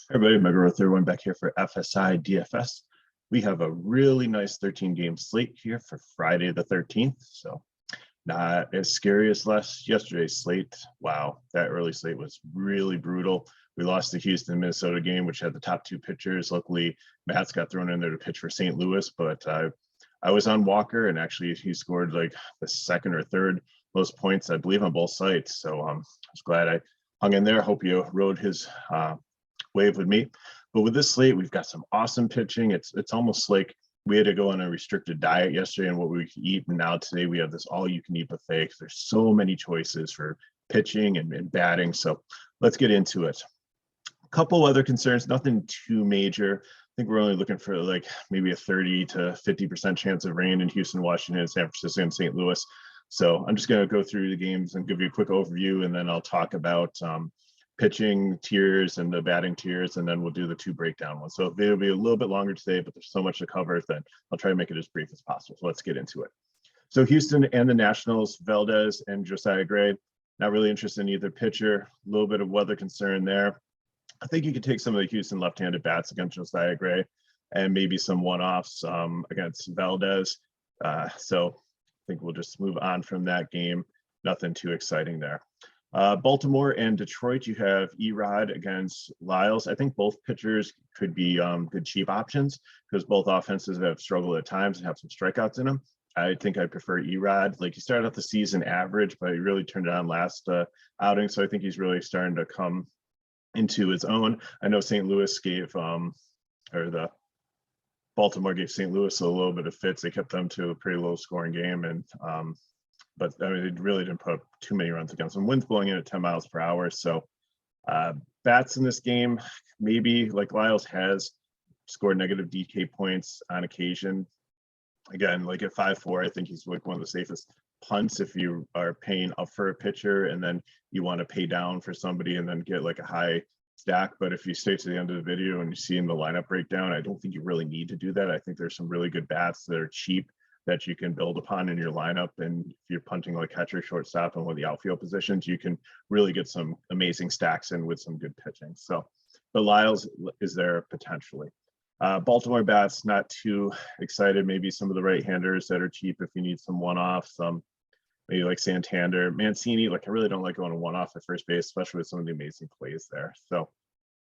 Everybody, Megaroth, everyone back here for FSI DFS. We have a really nice 13-game slate here for Friday the 13th. So not as scary as yesterday's slate. Wow, that early slate was really brutal. We lost the Houston, Minnesota game, which had the top two pitchers. Luckily, Matt's got thrown in there to pitch for St. Louis, but I was on Walker, and actually he scored like the second or third most points, I believe, on both sites. So I was glad I hung in there. Hope you rode his wave with me. But with this slate, we've got some awesome pitching. It's almost like we had to go on a restricted diet yesterday and what we could eat. And now today we have this all-you-can-eat buffet because there's so many choices for pitching and batting. So let's get into it. A couple other concerns, nothing too major. I think we're only looking for like maybe a 30 to 50% chance of rain in Houston, Washington, San Francisco, and St. Louis. So I'm just going to go through the games and give you a quick overview, and then I'll talk about pitching tiers and the batting tiers, and then we'll do the two breakdown ones. So it'll be a little bit longer today, but there's so much to cover that I'll try to make it as brief as possible. So let's get into it. So Houston and the Nationals, Valdez and Josiah Gray, not really interested in either pitcher. A little bit of weather concern there. I think you could take some of the Houston left-handed bats against Josiah Gray and maybe some one-offs against Valdez. So I think we'll just move on from that game. Nothing too exciting there. Baltimore and Detroit, you have Erod against Lyles. I think both pitchers could be good cheap options because both offenses have struggled at times and have some strikeouts in them. I think I prefer Erod. Like, he started out the season average, but he really turned it on last outing. So I think he's really starting to come into his own. I know St. Louis gave, or the Baltimore gave St. Louis a little bit of fits. They kept them to a pretty low scoring game. And but I mean, it really didn't put up too many runs against them. Wind's blowing in at 10 miles per hour. So bats in this game, maybe like Lyles has scored negative DK points on occasion. Again, like at 5'4", I think he's like one of the safest punts if you are paying up for a pitcher and then you want to pay down for somebody and then get like a high stack. But if you stay to the end of the video and you see in the lineup breakdown, I don't think you really need to do that. I think there's some really good bats that are cheap that you can build upon in your lineup. And if you're punting like catcher, shortstop, and one of the outfield positions, you can really get some amazing stacks in with some good pitching. So, but Lyles is there potentially. Baltimore bats, not too excited. Maybe some of the right-handers that are cheap if you need some one-offs. Maybe like Santander, Mancini. Like, I really don't like going to one-off at first base, especially with some of the amazing plays there. So,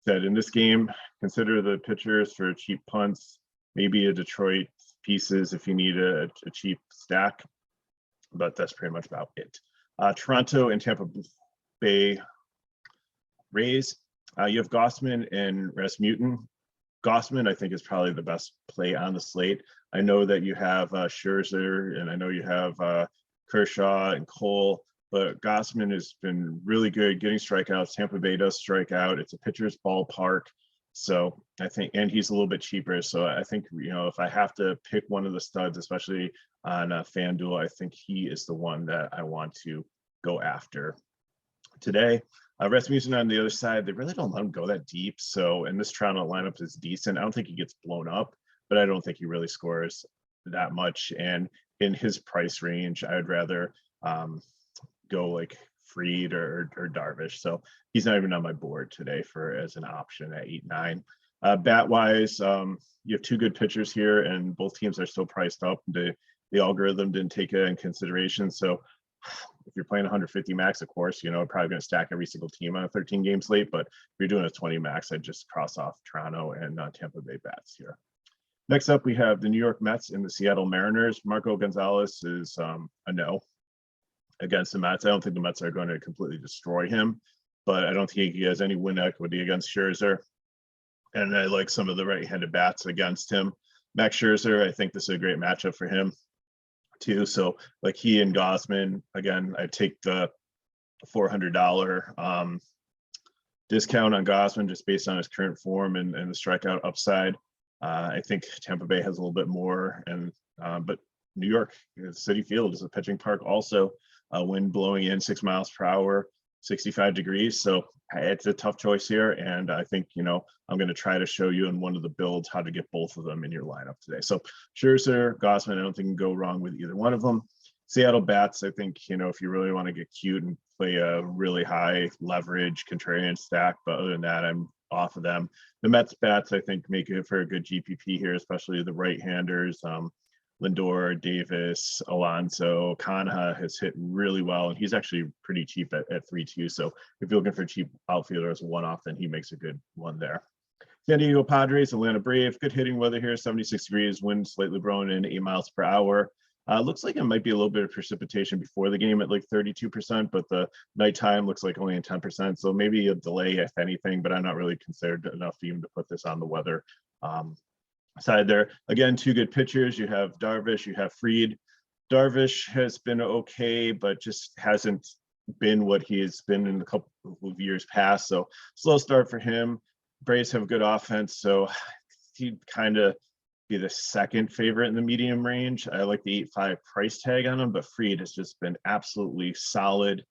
said in this game, consider the pitchers for cheap punts. Maybe a Detroit pieces if you need a cheap stack, but that's pretty much about it. Toronto and Tampa Bay Rays. You have Gossman and Rasmussen. Gossman, I think, is probably the best play on the slate. I know that you have Scherzer, and I know you have Kershaw and Cole, but Gossman has been really good getting strikeouts. Tampa Bay does strike out. It's a pitcher's ballpark. So I think, and he's a little bit cheaper. So I think, you know, if I have to pick one of the studs, especially on FanDuel, I think he is the one that I want to go after today. Rasmussen on the other side, they really don't let him go that deep. So, and this Toronto lineup is decent. I don't think he gets blown up, but I don't think he really scores that much. And in his price range, I would rather go like Fried or Darvish. So he's not even on my board today for as an option at 8-9. Bat wise, you have two good pitchers here, and both teams are still priced up. The algorithm didn't take it in consideration. So if you're playing 150 max, of course, you know, probably going to stack every single team on a 13-game slate. But if you're doing a 20 max, I'd just cross off Toronto and Tampa Bay bats here. Next up, we have the New York Mets and the Seattle Mariners. Marco Gonzalez is a no against the Mets. I don't think the Mets are going to completely destroy him, but I don't think he has any win equity against Scherzer. And I like some of the right-handed bats against him. Max Scherzer, I think this is a great matchup for him too. So like he and Gossman, again, I take the $400 discount on Gossman just based on his current form and the strikeout upside. I think Tampa Bay has a little bit more, and but New York, Citi Field is a pitching park also. Wind blowing in 6 miles per hour, 65 degrees. So it's a tough choice here. And I think, you know, I'm going to try to show you in one of the builds how to get both of them in your lineup today. So Scherzer, Gossman, I don't think you can go wrong with either one of them. Seattle bats, I think, you know, if you really want to get cute and play a really high leverage contrarian stack, but other than that, I'm off of them. The Mets bats, I think, make it for a good GPP here, especially the right-handers. Lindor, Davis, Alonso, Canha has hit really well, and he's actually pretty cheap at 3.2. So if you're looking for a cheap outfielder as a one-off, then he makes a good one there. San Diego Padres, Atlanta Braves, good hitting weather here, 76 degrees, wind slightly blowing in 8 miles per hour. Looks like it might be a little bit of precipitation before the game at like 32%, but the nighttime looks like only in 10%. So maybe a delay, if anything, but I'm not really considered enough even to put this on the weather side there. Again, two good pitchers. You have Darvish, you have Fried. Darvish has been okay, but just hasn't been what he has been in a couple of years past. So slow start for him. Braves have good offense, so he'd kind of be the second favorite in the medium range. I like the 8.5 price tag on him, but Fried has just been absolutely solid.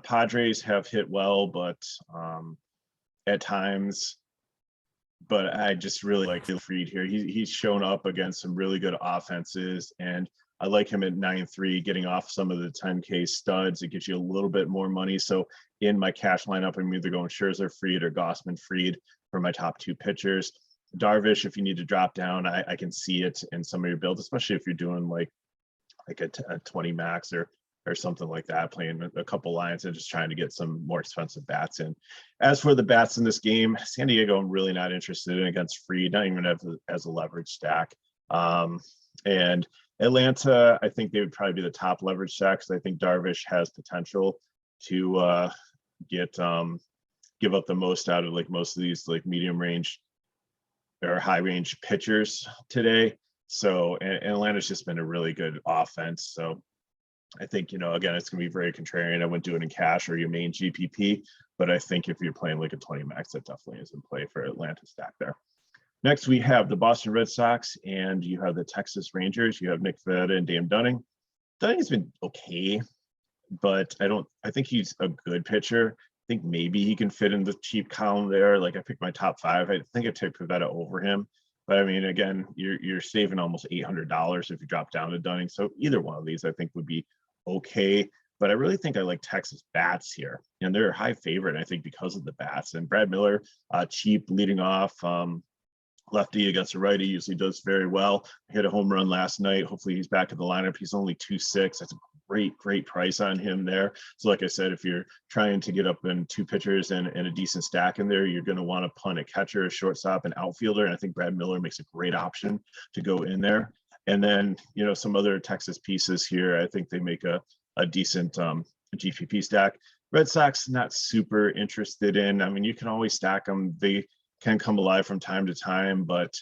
Padres have hit well, but at times, but I just really like Fried here. He's shown up against some really good offenses, and I like him at 9.3, getting off some of the 10K studs. It gives you a little bit more money. So in my cash lineup, I'm either going Scherzer, Fried, or Gausman, Fried for my top two pitchers. Darvish, if you need to drop down, I can see it in some of your builds, especially if you're doing like a 20 max or something like that, playing a couple lines and just trying to get some more expensive bats in. As for the bats in this game, San Diego, I'm really not interested in against Fried, not even as a leverage stack. And Atlanta, I think they would probably be the top leverage stack because I think Darvish has potential to give up the most out of like most of these like medium range or high range pitchers today. So, and Atlanta's just been a really good offense. So I think, again, it's going to be very contrarian. I wouldn't do it in cash or your main GPP, but I think if you're playing like a 20 max, that definitely is in play for Atlanta stack there. Next, we have the Boston Red Sox, and you have the Texas Rangers. You have Nick Pivetta and Dame Dunning. Dunning's been okay, but I think he's a good pitcher. I think maybe he can fit in the cheap column there. Like I picked my top 5. I think I took Pivetta over him. But I mean, again, you're saving almost $800 if you drop down to Dunning. So either one of these I think would be okay. But I really think I like Texas bats here. And they're a high favorite, I think, because of the bats. And Brad Miller, cheap leading off. Lefty against a righty usually does very well. Hit a home run last night. Hopefully he's back in the lineup. He's only 2.6. That's a great price on him there. So like I said, if you're trying to get up in two pitchers and a decent stack in there, you're going to want to punt a catcher, a shortstop, an outfielder. And I think Brad Miller makes a great option to go in there. And then, some other Texas pieces here, I think they make a decent GPP stack. Red Sox, not super interested in. I mean, you can always stack them. They can come alive from time to time, but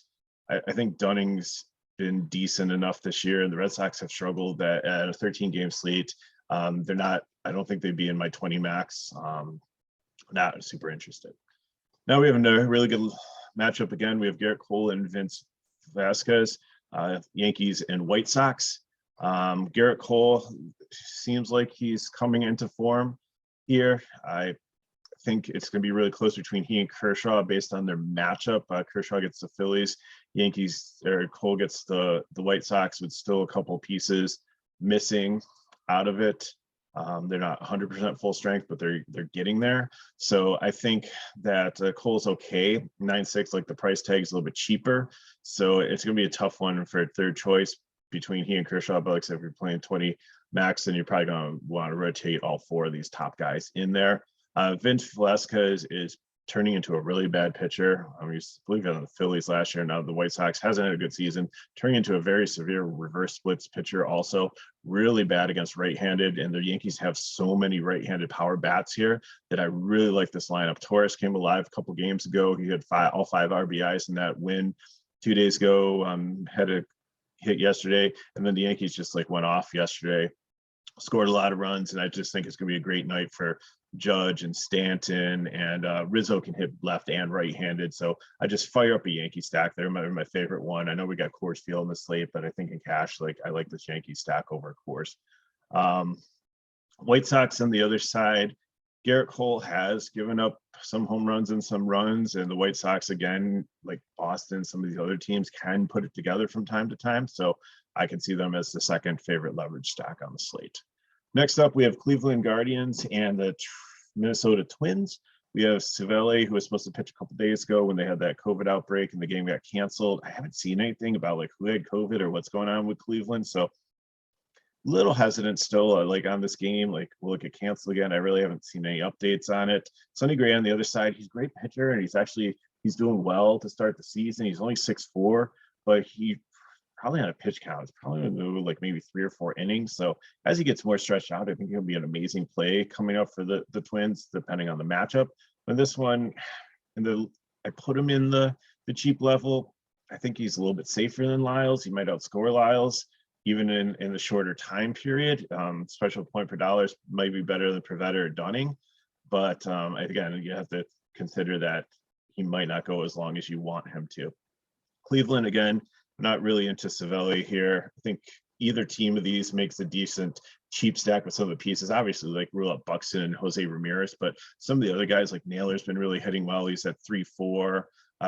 I think Dunning's been decent enough this year, and the Red Sox have struggled at a 13-game slate. They're not, I don't think they'd be in my 20 max. Not super interested. Now we have a really good matchup again. We have Garrett Cole and Vince Velasquez, Yankees and White Sox. Garrett Cole seems like he's coming into form here. I think it's going to be really close between he and Kershaw based on their matchup. Kershaw gets the Phillies, Cole gets the White Sox with still a couple pieces missing out of it. They're not 100% full strength, but they're getting there. So I think that Cole's okay. 9.6, like the price tag is a little bit cheaper. So it's going to be a tough one for a third choice between he and Kershaw. But like I said, if you're playing 20 max, then you're probably going to want to rotate all 4 of these top guys in there. Vince Velasquez is turning into a really bad pitcher. I mean, he's believe it on the Phillies last year. Now the White Sox hasn't had a good season, turning into a very severe reverse splits pitcher. Also really bad against right-handed, and the Yankees have so many right-handed power bats here that I really like this lineup. Torres came alive a couple games ago. He had all 5 RBIs in that win 2 days ago. Had a hit yesterday, and then the Yankees just like went off yesterday, scored a lot of runs, and I just think it's going to be a great night for Judge and Stanton, and Rizzo can hit left and right-handed. So I just fire up a Yankee stack. They're my favorite one. I know we got Coors Field in the slate, but I think in cash, I like this Yankee stack over Coors. White Sox on the other side, Garrett Cole has given up some home runs and some runs, and the White Sox, again, like Boston, some of these other teams can put it together from time to time. So I can see them as the second favorite leverage stack on the slate. Next up, we have Cleveland Guardians and the Minnesota Twins. We have Savelle, who was supposed to pitch a couple days ago when they had that COVID outbreak and the game got canceled. I haven't seen anything about like who had COVID or what's going on with Cleveland. So little hesitant still like on this game. Like, will it get canceled again? I really haven't seen any updates on it. Sonny Gray on the other side, he's a great pitcher and he's doing well to start the season. He's only 6'4", but he probably on a pitch count, it's probably going to go like maybe 3 or 4 innings. So as he gets more stretched out, I think he'll be an amazing play coming up for the Twins, depending on the matchup. But this one, I put him in the cheap level. I think he's a little bit safer than Lyles. He might outscore Lyles, even in the shorter time period. Special point per dollars might be better than Pivetta or Dunning. But again, you have to consider that he might not go as long as you want him to. Cleveland, again, not really into Savelle here. I think either team of these makes a decent cheap stack with some of the pieces. Obviously, like rule out Buxton and Jose Ramirez, but some of the other guys like Naylor's been really hitting well. He's at 3-4.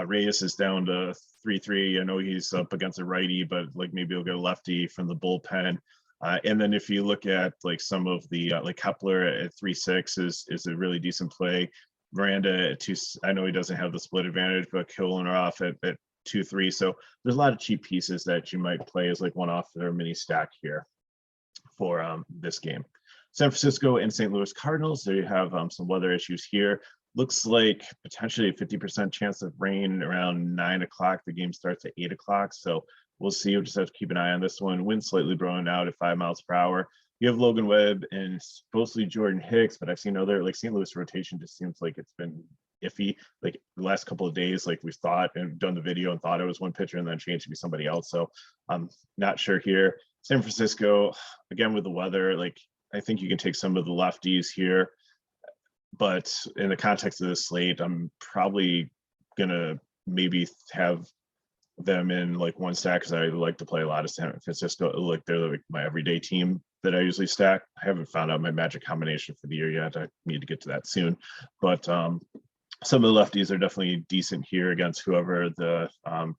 Reyes is down to 3-3. I know he's up against a righty, but like maybe he'll get a lefty from the bullpen. And then if you look at like some of the like Kepler at 3-6 is a really decent play. Miranda at 2. I know he doesn't have the split advantage, but Killen are off at 2-3. So there's a lot of cheap pieces that you might play as like one-off or mini stack here for this game. San Francisco and St. Louis Cardinals, they have some weather issues here. Looks like potentially a 50% chance of rain around 9 o'clock. The game starts at 8 o'clock. So we'll see. We'll just have to keep an eye on this one. Wind slightly blowing out at 5 miles per hour. You have Logan Webb and supposedly Jordan Hicks, but I've seen other like St. Louis rotation just seems like it's been iffy like the last couple of days. Like we thought and done the video and thought it was one pitcher and then changed to be somebody else. So I'm not sure here. San Francisco, again with the weather, like I think you can take some of the lefties here, but in the context of this slate, I'm probably gonna maybe have them in like one stack because I like to play a lot of San Francisco. Like they're like my everyday team that I usually stack. I haven't found out my magic combination for the year yet. I need to get to that soon, but some of the lefties are definitely decent here against whoever the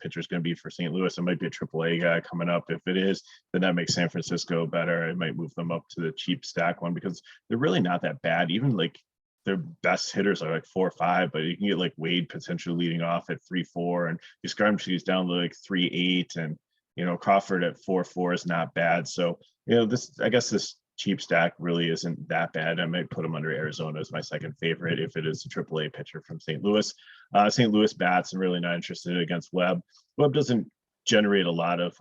pitcher is going to be for St. Louis. It might be a AAA guy coming up. If it is, then that makes San Francisco better. I might move them up to the cheap stack one because they're really not that bad. Even like their best hitters are like 4 or 5, but you can get like Wade potentially leading off at 3-4, and you Scrumshy's down to like 3-8, and Crawford at 4-4 is not bad. So I guess this cheap stack really isn't that bad. I might put him under Arizona as my second favorite if it is a AAA pitcher from St. Louis. St. Louis bats, I'm really not interested against Webb. Webb doesn't generate a lot of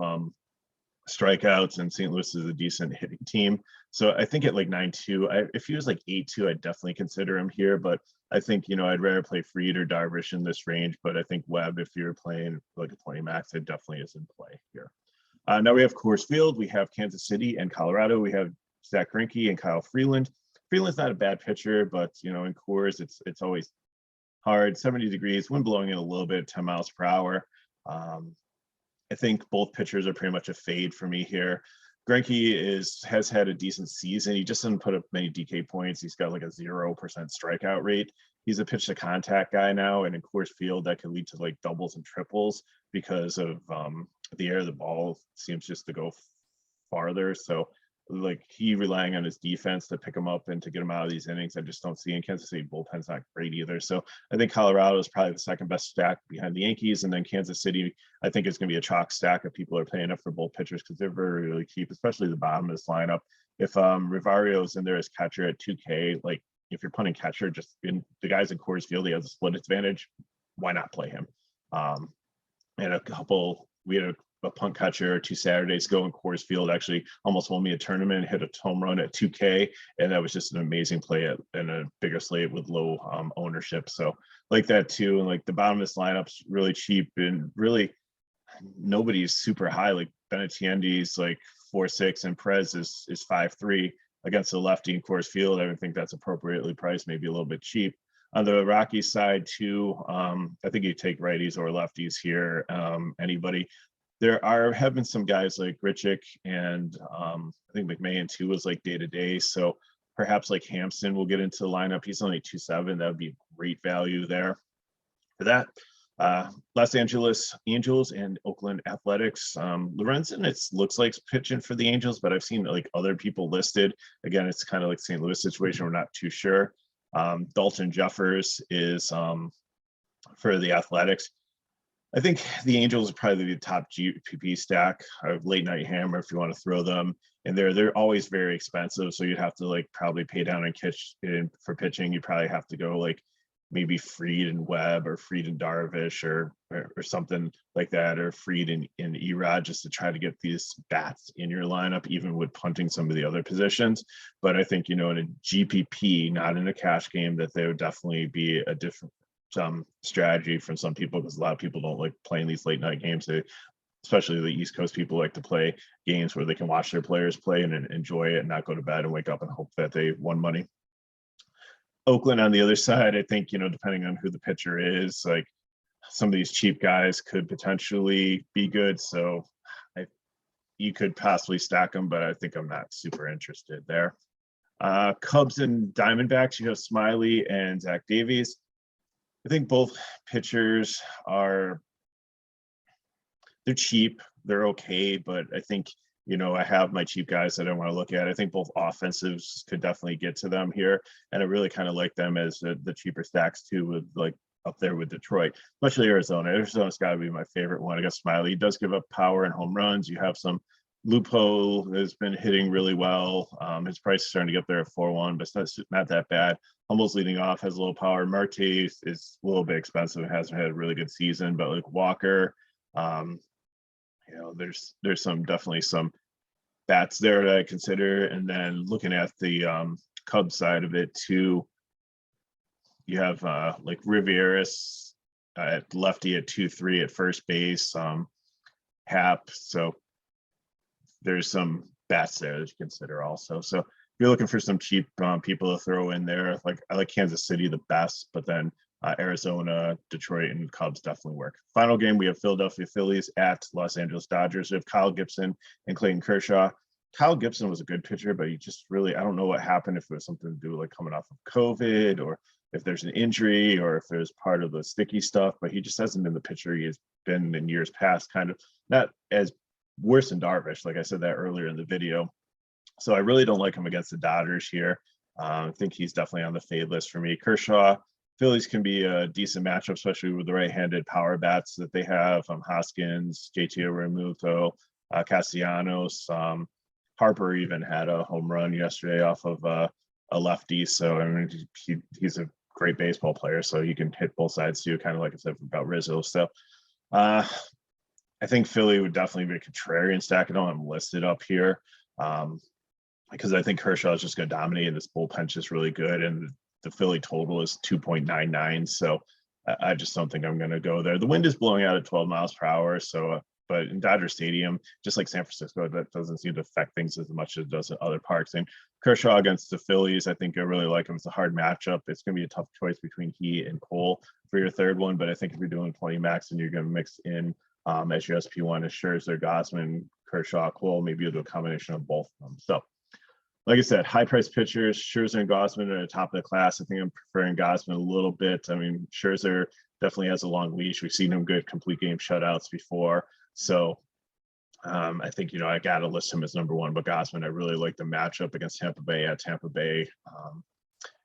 strikeouts, and St. Louis is a decent hitting team. So I think at like 9-2, if he was like 8-2, I'd definitely consider him here. But I think, I'd rather play Fried or Darvish in this range. But I think Webb, if you're playing like a 20 max, it definitely is in play here. Now we have Coors Field. We have Kansas City and Colorado. We have Zach Greinke and Kyle Freeland. Freeland's not a bad pitcher, but in Coors, it's always hard. 70 degrees, wind blowing in a little bit, 10 miles per hour. I think both pitchers are pretty much a fade for me here. Greinke has had a decent season. He just doesn't put up many DK points. He's got like a 0% strikeout rate. He's a pitch to contact guy now, and in Coors Field that could lead to like doubles and triples because of the air of the ball seems just to go farther. So like he relying on his defense to pick him up and to get him out of these innings, I just don't see. In Kansas City bullpen's not great either. So I think Colorado is probably the second best stack behind the Yankees, and then Kansas City I think is going to be a chalk stack if people are paying up for both pitchers because they're very really cheap, especially the bottom of this lineup. If Rivario's in there as catcher at 2K, like if you're punting catcher, just in the guys in Coors Field, he has a split advantage. Why not play him? And we had a punt catcher 2 Saturdays ago in Coors Field actually almost won me a tournament, hit a home run at 2K, and that was just an amazing play in a bigger slate with low ownership. So like that too, and like the bottom of this lineup's really cheap, and really nobody's super high. Like Benintendi's like 4-6, and Perez is 5-3 against the lefty in Coors Field. I would think that's appropriately priced, maybe a little bit cheap. On the Rockies side too, I think you take righties or lefties here. Anybody. There have been some guys like Grichuk and I think McMahon too was like day-to-day. So perhaps like Hampson will get into the lineup. He's only 2.7. That would be great value there for that. Los Angeles Angels and Oakland Athletics. Lorenzen, it looks like pitching for the Angels, but I've seen like other people listed. Again, it's kind of like St. Louis situation. We're not too sure. Dalton Jeffers is for the Athletics. I think the Angels are probably the top GPP stack of late night hammer if you want to throw them. And they're always very expensive, so you'd have to like probably pay down and catch in for pitching. You probably have to go like maybe Fried and Webb or Fried and Darvish or something like that, or Fried and Erod, just to try to get these bats in your lineup, even with punting some of the other positions. But I think, you know, in a GPP, not in a cash game, that there would definitely be a different strategy from some people, because a lot of people don't like playing these late night games. Especially the East Coast people, like to play games where they can watch their players play and enjoy it and not go to bed and wake up and hope that they won money. Oakland on the other side, I think, you know, depending on who the pitcher is, like some of these cheap guys could potentially be good. So you could possibly stack them, but I think I'm not super interested there. Cubs and Diamondbacks, you have Smiley and Zach Davies. I think both pitchers they're cheap, they're okay, but I think, you know, I have my cheap guys that I want to look at. I think both offensives could definitely get to them here, and I really kind of like them as the cheaper stacks too, with like up there with Detroit, especially Arizona. Arizona's got to be my favorite one. I guess Smiley, he does give up power and home runs. You have some Lupo has been hitting really well. His price is starting to get there at 4-1, but it's not that bad. Hummel's leading off, has a little power. Marte is a little bit expensive, hasn't had a really good season, but like Walker, you know, there's definitely some bats there that I consider. And then looking at the Cubs side of it too, you have like Rivieras at lefty at 2-3 at first base, Hap. So there's some bats there that you consider also. So if you're looking for some cheap people to throw in there, like I like Kansas City the best, but then Arizona, Detroit, and Cubs definitely work. Final game, we have Philadelphia Phillies at Los Angeles Dodgers. We have Kyle Gibson and Clayton Kershaw. Kyle Gibson was a good pitcher, but he just really, I don't know what happened, if it was something to do like coming off of COVID, or if there's an injury, or if there's part of the sticky stuff, but he just hasn't been the pitcher he has been in years past, kind of not as worse than Darvish, like I said that earlier in the video. So I really don't like him against the Dodgers here. I think he's definitely on the fade list for me. Kershaw, Phillies can be a decent matchup, especially with the right-handed power bats that they have. Hoskins, JT Realmuto, Castellanos. Harper even had a home run yesterday off of a lefty. So I mean, he's a great baseball player, so you can hit both sides too, kind of like I said about Rizzo. So I think Philly would definitely be a contrarian stack. I don't have him listed up here because I think Kershaw is just going to dominate, and this bullpen's just really good, and the Philly total is 2.99. So I just don't think I'm going to go there. The wind is blowing out at 12 miles per hour. So, but in Dodger Stadium, just like San Francisco, that doesn't seem to affect things as much as it does in other parks. And Kershaw against the Phillies, I think I really like him. It's a hard matchup. It's going to be a tough choice between he and Cole for your third one. But I think if you're doing 20 max and you're going to mix in as your SP1 is Scherzer, Gausman, Kershaw, Cole, maybe you'll do a combination of both of them. So, like I said, high-priced pitchers, Scherzer and Gausman are at the top of the class. I think I'm preferring Gausman a little bit. I mean, Scherzer definitely has a long leash. We've seen him good complete game shutouts before. So I think, you know, I got to list him as number one. But Gausman, I really like the matchup against Tampa Bay at Tampa Bay.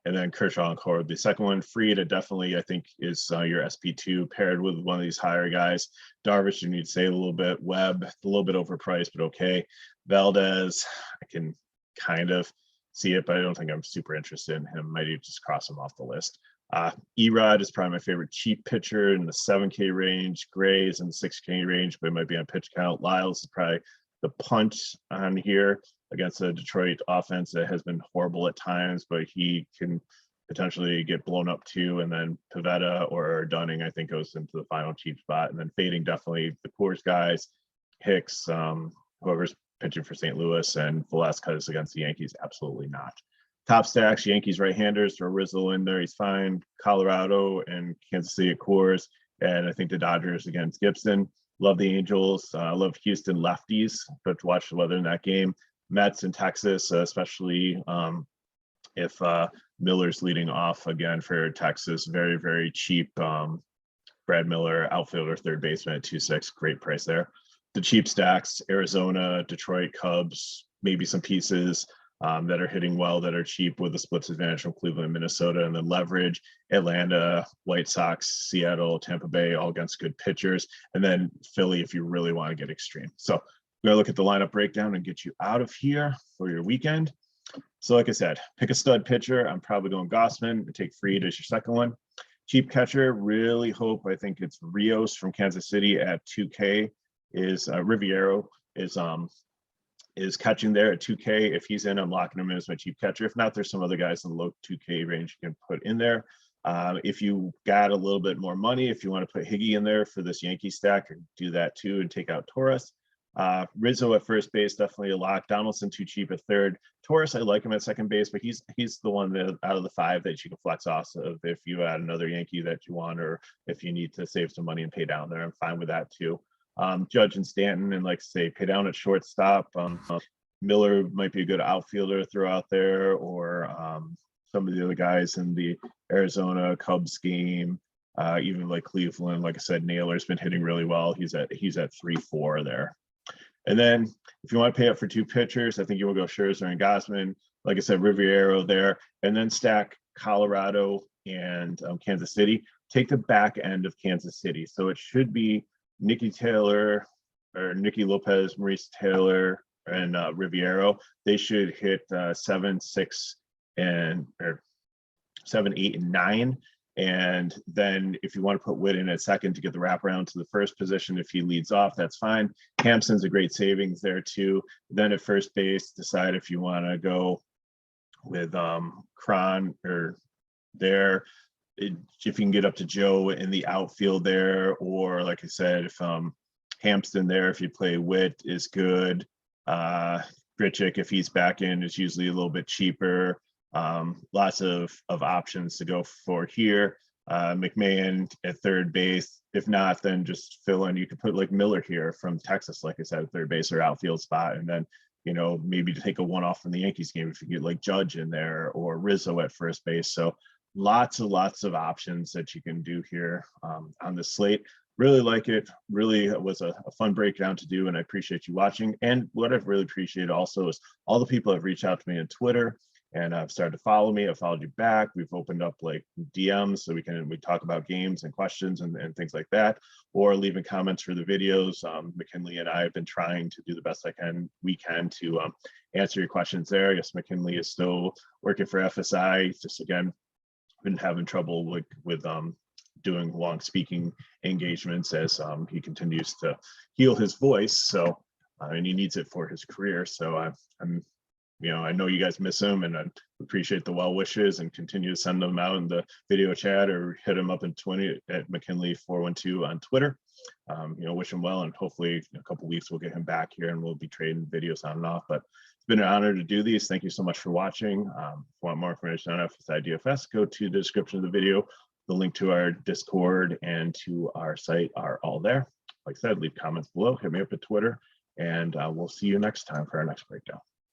And then Kershaw and Cole. The second one, Fried, definitely, I think, is your SP2 paired with one of these higher guys. Darvish, you need to say a little bit. Webb, a little bit overpriced, but okay. Valdez, I can kind of see it, but I don't think I'm super interested in him. Might just cross him off the list. Erod is probably my favorite cheap pitcher in the 7K range. Gray is in the 6K range, but it might be on pitch count. Lyles is probably the punch on here against a Detroit offense that has been horrible at times, but he can potentially get blown up too. And then Pivetta or Dunning, I think, goes into the final cheap spot. And then fading definitely the Coors guys, Hicks, whoever's pitching for St. Louis, and Velasquez against the Yankees, absolutely not. Top stacks, Yankees right-handers, throw Rizzo in there, he's fine. Colorado and Kansas City at Coors, and I think the Dodgers against Gibson. Love the Angels, love Houston lefties, but to watch the weather in that game. Mets in Texas, especially if Miller's leading off again for Texas, very, very cheap. Brad Miller, outfielder, third baseman at 2.6, great price there. The cheap stacks, Arizona, Detroit, Cubs, maybe some pieces that are hitting well, that are cheap with the splits advantage from Cleveland, Minnesota, and then leverage Atlanta, White Sox, Seattle, Tampa Bay, all against good pitchers, and then Philly if you really want to get extreme. So we're going to look at the lineup breakdown and get you out of here for your weekend. So like I said, pick a stud pitcher. I'm probably going Gossman and take Fried as your second one. Cheap catcher, really hope, I think it's Rios from Kansas City at 2K is Riviero is catching there at 2K. If he's in, I'm locking him in as my cheap catcher. If not, there's some other guys in the low 2K range you can put in there. If you got a little bit more money, if you want to put Higgy in there for this Yankee stack, do that too and take out Torres. Rizzo at first base, definitely a lock. Donaldson too cheap at third. Torres, I like him at second base, but he's the one that out of the five that you can flex off of if you add another Yankee that you want, or if you need to save some money and pay down there. I'm fine with that too. Judge and Stanton, and like say, pay down at shortstop. Miller might be a good outfielder to throw out there, or some of the other guys in the Arizona Cubs game. Even like Cleveland, like I said, Naylor's been hitting really well. He's at 3-4 there. And then if you want to pay up for two pitchers, I think you will go Scherzer and Gossman. Like I said, Riviero there, and then stack Colorado and Kansas City. Take the back end of Kansas City. So it should be Nicky Taylor or Nicky Lopez, Maurice Taylor, and Riviero. They should hit 7, 6, and 7, 8, and 9. And then if you want to put Witt in at second to get the wraparound to the first position, if he leads off, that's fine. Hampson's a great savings there too. Then at first base, decide if you want to go with Cron or there. If you can get up to Joe in the outfield there, or like I said, if Hampson there, if you play Witt is good. Grichuk, if he's back in, is usually a little bit cheaper. Lots of options to go for here. McMahon at third base. If not, then just fill in. You could put like Miller here from Texas, like I said, third base or outfield spot, and then maybe to take a one-off from the Yankees game if you get like Judge in there or Rizzo at first base. So lots of options that you can do here on the slate. Really like it. Really, it was a fun breakdown to do, and I appreciate you watching. And what I've really appreciated also is all the people have reached out to me on Twitter and have started to follow me. I've followed you back. We've opened up like DMs so we talk about games and questions and things like that, or leaving comments for the videos. McKinley and I have been trying to do the best we can to answer your questions there. Yes, McKinley is still working for FSI. Just again, been having trouble with doing long speaking engagements as he continues to heal his voice. So and he needs it for his career. So I know you guys miss him, and I appreciate the well wishes and continue to send them out in the video chat or hit him up in 20 at McKinley412 on Twitter. Wish him well, and hopefully in a couple of weeks we'll get him back here and we'll be trading videos on and off. But it's been an honor to do these. Thank you so much for watching. If you want more information on FSI DFS, go to the description of the video. The link to our Discord and to our site are all there. Like I said, leave comments below, hit me up at Twitter, and we'll see you next time for our next breakdown.